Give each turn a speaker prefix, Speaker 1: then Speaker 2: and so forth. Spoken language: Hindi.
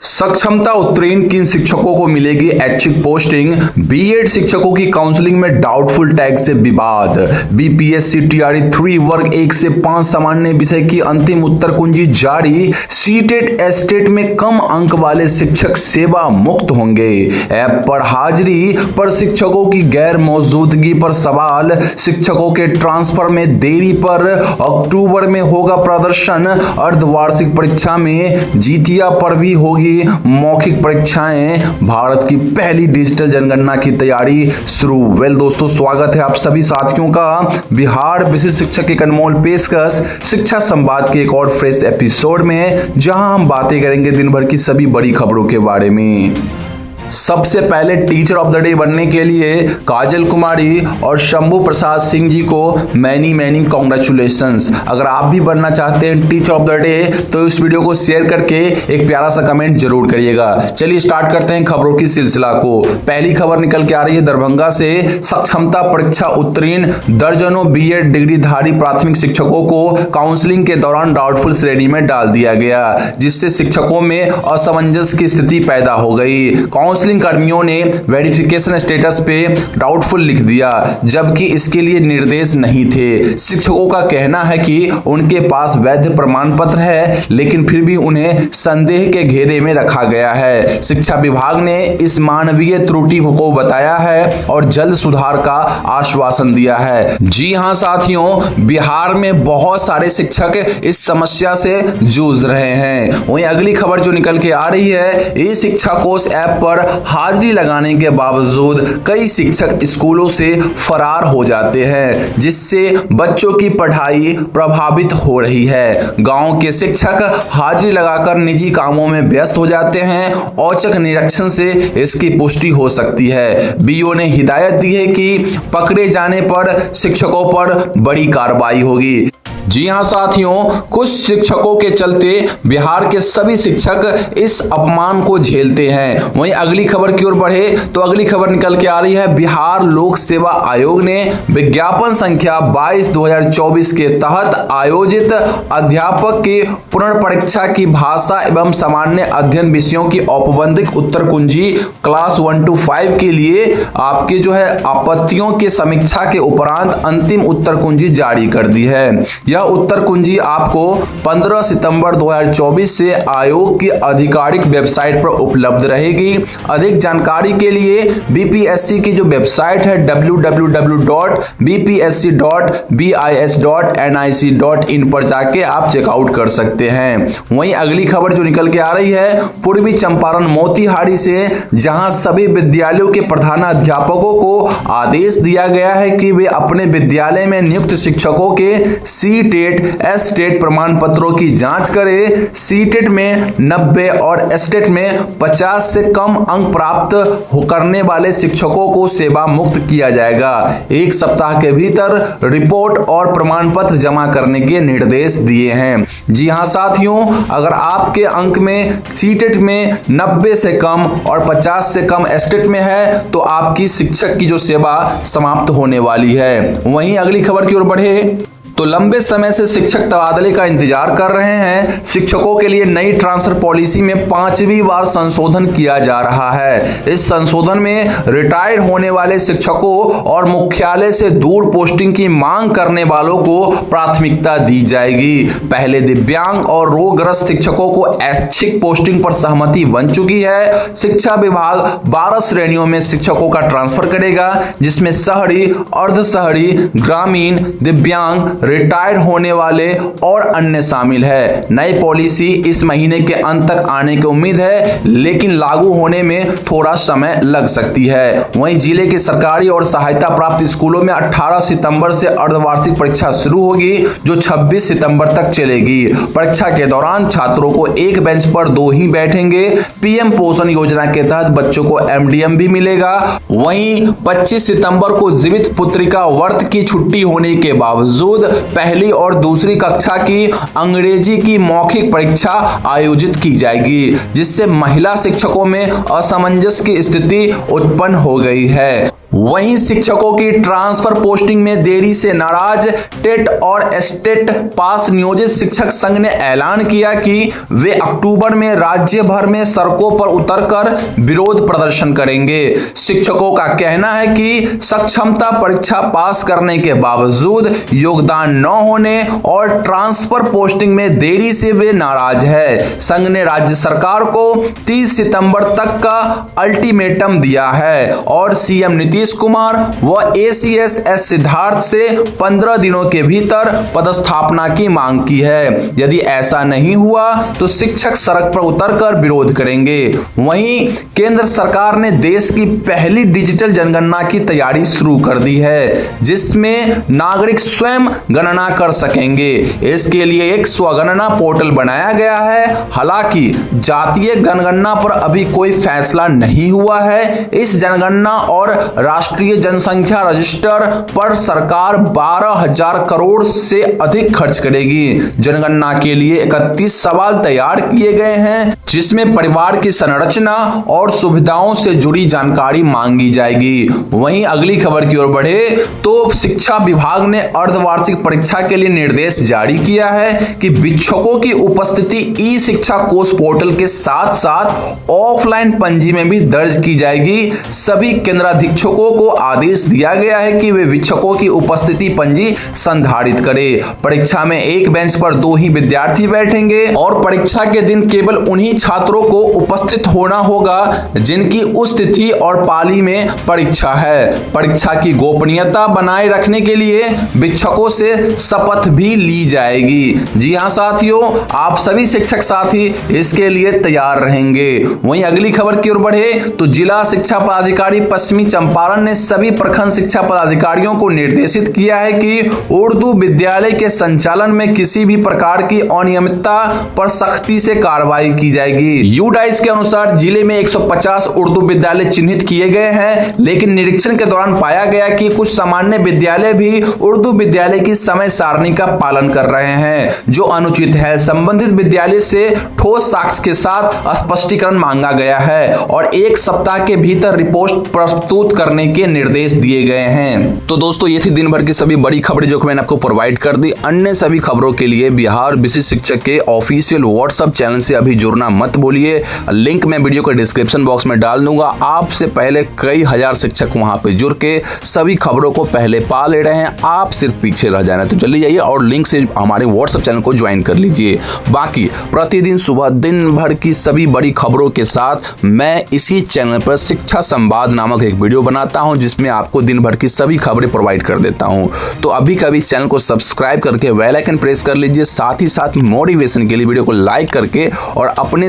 Speaker 1: सक्षमता उत्तीर्ण किन शिक्षकों को मिलेगी ऐच्छिक पोस्टिंग। बीएड शिक्षकों की काउंसलिंग में डाउटफुल टैग से विवाद। बीपीएससी टीआरई 3 वर्ग 1 से 5 सामान्य विषय की अंतिम उत्तर कुंजी जारी। सीटेट एस्टेट में कम अंक वाले शिक्षक सेवा मुक्त होंगे। ऐप पर हाजिरी पर शिक्षकों की गैर मौजूदगी पर सवाल। शिक्षकों के ट्रांसफर में देरी पर अक्टूबर में होगा प्रदर्शन। अर्धवार्षिक परीक्षा में जीतिया पर भी होगी मौखिक परीक्षाएं। भारत की पहली डिजिटल जनगणना की तैयारी शुरू। दोस्तों, स्वागत है आप सभी साथियों का बिहार विशिष्ट शिक्षक की अनमोल पेशकश शिक्षा संवाद के एक और फ्रेश एपिसोड में, जहां हम बातें करेंगे दिन भर की सभी बड़ी खबरों के बारे में। सबसे पहले टीचर ऑफ द डे बनने के लिए काजल कुमारी और शंभू प्रसाद सिंह जी को मैनी कॉन्ग्रेचुलेशंस। अगर आप भी बनना चाहते हैं टीचर ऑफ द डे तो इस वीडियो को शेयर करके एक प्यारा सा कमेंट जरूर करिएगा। चलिए स्टार्ट करते हैं खबरों की सिलसिला को। पहली खबर निकल के आ रही है दरभंगा से। सक्षमता परीक्षा उत्तीर्ण दर्जनों बीएड डिग्रीधारी प्राथमिक शिक्षकों को काउंसलिंग के दौरान डाउटफुल श्रेणी में डाल दिया गया, जिससे शिक्षकों में असमंजस की स्थिति पैदा हो गई। काउंसलिंग कर्मियों ने वेरिफिकेशन स्टेटस पे डाउटफुल लिख दिया, जबकि इसके लिए निर्देश नहीं थे। शिक्षकों का कहना है कि उनके पास वैध प्रमाण पत्र है, लेकिन फिर भी उन्हें संदेह के घेरे में रखा गया है। शिक्षा विभाग ने इस मानवीय त्रुटि को बताया है और जल्द सुधार का आश्वासन दिया है। जी हां साथियों, बिहार में बहुत सारे शिक्षक इस समस्या से जूझ रहे हैं। वहीं अगली खबर जो निकल के आ रही है, ई शिक्षा कोष ऐप पर हाजिरी लगाने के बावजूद कई शिक्षक स्कूलों से फरार हो जाते हैं, जिससे बच्चों की पढ़ाई प्रभावित हो रही है। गांव के शिक्षक हाजिरी लगाकर निजी कामों में व्यस्त हो जाते हैं। औचक निरीक्षण से इसकी पुष्टि हो सकती है। बीओ ने हिदायत दी है कि पकड़े जाने पर शिक्षकों पर बड़ी कार्रवाई होगी। जी हां साथियों, कुछ शिक्षकों के चलते बिहार के सभी शिक्षक इस अपमान को झेलते हैं। वहीं अगली खबर की ओर बढ़े तो अगली खबर निकल के आ रही है। बिहार लोक सेवा आयोग ने विज्ञापन संख्या 22/2024 के तहत आयोजित अध्यापक की पुनर्परीक्षा की भाषा एवं सामान्य अध्ययन विषयों की औपबंधिक उत्तर कुंजी क्लास 1 to 5 के लिए आपके आपत्तियों की समीक्षा के उपरांत अंतिम उत्तर कुंजी जारी कर दी है। यह उत्तर कुंजी आपको 15 सितंबर 2024 से आयोग की आधिकारिक वेबसाइट पर उपलब्ध रहेगी। अधिक जानकारी के लिए बीपीएससी की जो वेबसाइट है www.bpsc.bis.nic.in पर जाके आप चेकआउट कर सकते हैं। वहीं अगली खबर जो निकल के आ रही है पूर्वी चंपारण मोतिहारी से, जहां सभी विद्यालयों के प्रधानाध्यापकों को आदेश दिया गया है कि वे अपने विद्यालय में नियुक्त शिक्षकों के सीटेट एस्टेट प्रमाण पत्रों की जांच करें। सीटेट में 90 और एस्टेट में 50 से कम अंक प्राप्त करने वाले शिक्षकों को सेवा मुक्त किया जाएगा। एक सप्ताह के भीतर रिपोर्ट और प्रमाण पत्र जमा करने के निर्देश दिए हैं। जी हां साथियों, अगर आपके अंक में सीटेट में 90 से कम और 50 से कम एस्टेट में है तो आपकी शिक्षक की जो सेवा समाप्त होने वाली है। वहीं अगली खबर की ओर बढ़े तो लंबे समय से शिक्षक तबादले का इंतजार कर रहे हैं। शिक्षकों के लिए नई ट्रांसफर पॉलिसी में 5वीं बार संशोधन किया जा रहा है। इस संशोधन में रिटायर होने वाले शिक्षकों और मुख्यालय से दूर पोस्टिंग की मांग करने वालों को प्राथमिकता दी जाएगी। पहले दिव्यांग और रोगग्रस्त शिक्षकों को ऐच्छिक पोस्टिंग पर सहमति बन चुकी है। शिक्षा विभाग 12 श्रेणियों में शिक्षकों का ट्रांसफर करेगा, जिसमें शहरी, अर्ध शहरी, ग्रामीण, दिव्यांग, रिटायर होने वाले और अन्य शामिल है। नई पॉलिसी इस महीने के अंत तक आने की उम्मीद है, लेकिन लागू होने में थोड़ा समय लग सकती है। वहीं जिले के सरकारी और सहायता प्राप्त स्कूलों में 18 सितंबर से अर्धवार्षिक परीक्षा शुरू होगी, जो 26 सितंबर तक चलेगी। परीक्षा के दौरान छात्रों को एक बेंच पर 2 ही बैठेंगे। पीएम पोषण योजना के तहत बच्चों को एमडीएम भी मिलेगा। वहीं 25 सितंबर को जीवित पुत्रिका व्रत की छुट्टी होने के बावजूद पहली और दूसरी कक्षा की अंग्रेजी की मौखिक परीक्षा आयोजित की जाएगी, जिससे महिला शिक्षकों में असमंजस की स्थिति उत्पन्न हो गई है। वहीं शिक्षकों की ट्रांसफर पोस्टिंग में देरी से नाराज टेट और स्टेट पास नियोजित शिक्षक संघ ने ऐलान किया कि वे अक्टूबर में राज्य भर में सड़कों पर उतरकर विरोध प्रदर्शन करेंगे। शिक्षकों का कहना है कि सक्षमता परीक्षा पास करने के बावजूद योगदान न होने और ट्रांसफर पोस्टिंग में देरी से वे नाराज है। संघ ने राज्य सरकार को 30 सितंबर तक का अल्टीमेटम दिया है और सीएम नीतीश कुमार व एसीएस सिद्धार्थ से 15 दिनों के भीतर पदस्थापना की मांग की है। यदि ऐसा नहीं हुआ तो शिक्षक सड़क पर उतरकर विरोध करेंगे। वहीं केंद्र सरकार ने देश की पहली डिजिटल जनगणना की तैयारी शुरू कर दी है, जिसमें नागरिक स्वयं गणना कर सकेंगे। इसके लिए एक स्वगणना पोर्टल बनाया गया है। हालांकि जातीय जनगणना पर अभी कोई फैसला नहीं हुआ है। इस जनगणना और राष्ट्रीय जनसंख्या रजिस्टर पर सरकार 12,000 करोड़ से अधिक खर्च करेगी। जनगणना के लिए 31 सवाल तैयार किए गए हैं, जिसमें परिवार की संरचना और सुविधाओं से जुड़ी जानकारी मांगी जाएगी। वहीं अगली खबर की ओर बढ़े तो शिक्षा विभाग ने अर्धवार्षिक परीक्षा के लिए निर्देश जारी किया है कि शिक्षकों की उपस्थिति ई शिक्षा कोष पोर्टल के साथ साथ ऑफलाइन पंजी में भी दर्ज की जाएगी। सभी केंद्राधीक्षकों को आदेश दिया गया है कि वे शिक्षकों की उपस्थिति पंजी संधारित करें। परीक्षा में एक बेंच पर 2 ही विद्यार्थी बैठेंगे और परीक्षा के दिन केवल उन्हीं छात्रों को उपस्थित होना होगा जिनकी उस तिथि और पाली में परीक्षा है। परीक्षा की गोपनीयता बनाए रखने के लिए शिक्षकों से शपथ भी ली जाएगी। जी हां साथियों, आप सभी शिक्षक साथी इसके लिए तैयार रहेंगे। वहीं अगली खबर की ओर बढ़े तो जिला शिक्षा पदाधिकारी पश्चिमी चंपारण ने सभी प्रखंड शिक्षा पदाधिकारियों को निर्देशित किया है कि उर्दू विद्यालय के संचालन में किसी भी प्रकार की अनियमितता पर सख्ती से कार्रवाई की जाएगी। यूडाइस के अनुसार जिले में 150 उर्दू विद्यालय चिन्हित किए गए हैं, लेकिन निरीक्षण के दौरान पाया गया कि कुछ सामान्य विद्यालय भी उर्दू विद्यालय की समय सारणी का पालन कर रहे हैं, जो अनुचित है। संबंधित विद्यालय से ठोस साक्ष्य के साथ स्पष्टीकरण मांगा गया है और 1 सप्ताह के भीतर रिपोर्ट प्रस्तुत करने के निर्देश दिए गए हैं। तो दोस्तों, ये थी दिन भर की सभी बड़ी खबरें जो मैंने आपको प्रोवाइड कर दी। अन्य सभी खबरों के लिए बिहार विशिष्ट शिक्षक के ऑफिशियल व्हाट्सएप चैनल से अभी जुड़ना मत भूलिए। लिंक मैं वीडियो के डिस्क्रिप्शन बॉक्स में डाल दूंगा। आपसे पहले कई हजार शिक्षक वहां पे जुड़ के सभी खबरों को पहले पा ले रहे हैं, आप सिर्फ पीछे रह जाना। तो चलिए जाइए और लिंक से हमारे व्हाट्सएप चैनल को ज्वाइन कर लीजिए। बाकी प्रतिदिन सुबह दिन भर की सभी बड़ी खबरों के साथ मैं इसी चैनल पर शिक्षा संवाद नामक एक वीडियो बनाता हूं, जिसमें आपको दिन भर की सभी खबरें प्रोवाइड कर देता हूं। तो अभी कभी इस चैनल को सब्सक्राइब करके बेल आइकन प्रेस कर लीजिए। साथ ही साथ मोटिवेशन के लिए वीडियो को लाइक करके और अपने